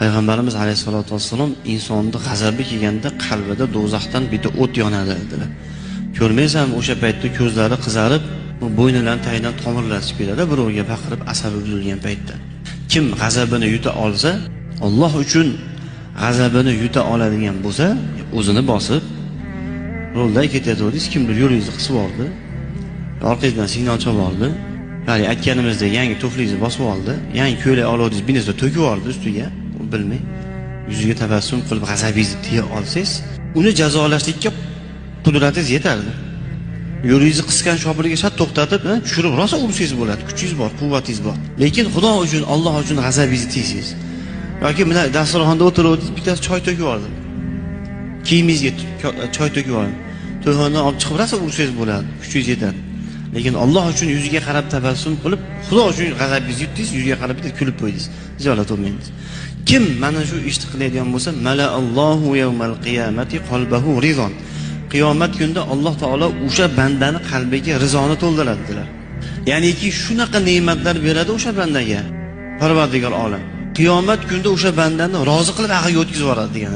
Payg'ambarimiz alayhisolatu vassalom insonni g'azabi kelganda qalbida do'zaxdan bitta o't yonadi dedilar. Ko'rmaysanmi o'sha paytda ko'zlari qizarib, bo'ynidan tagidan tomirlari chiqib keladi, birovga baqirib asabi buzilgan paytda. Kim g'azabini yuta olsa, Alloh uchun g'azabini yuta oladigan bo'lsa, o'zini bosib yo'lda ketayotdingiz, kimdir yo'lingizni qisib oldi, orqangizdan signal chalib oldi, ya'ni aytganimizdek yangi tuflingizni bosib oldi, yangi ko'ylak olodingiz binisida to'kib yubordi ustiga, bilmay yuziga tabassum qilib g'azabingizni tiya olsangiz, uni jazolashlikka qudratingiz yetardi. Yo'lingizni qisgan shopirga shat to'xtatib, tushirib rosa ursangiz bo'ladi, kuchingiz bor, quvvatingiz bor. Lekin Xudo uchun, Alloh uchun g'azabingizni tiysiz. yoki mana dasturxonda o'tirib bittasi choy to'kib yubordi. Kiyimingizga choy to'kib yubordi. To'yxonadan olib chiqib rosa ursangiz bo'ladi, kuchingiz yetadi. Lekin Alloh uchun yuziga qarab tabassum qilib, Xudo uchun g'azabingizni yutdingiz, yuziga qarab bitta kulib qo'ydingiz. Ziyorat olmaysiz. Kim mana shu ishni qiladigan bo'lsa, mala Allohu yawmal qiyamati qalbahu rizon. Qiyomat kunida Alloh taolo o'sha bandani qalbiga rizoni to'ldiradi dedilar. Ya'niki shunaqa ne'matlar beradi o'sha bandaga Parvardigor olam. Qiyomat kunida o'sha bandani rozi qilib ag'iga o'tkazib yuboradi degan.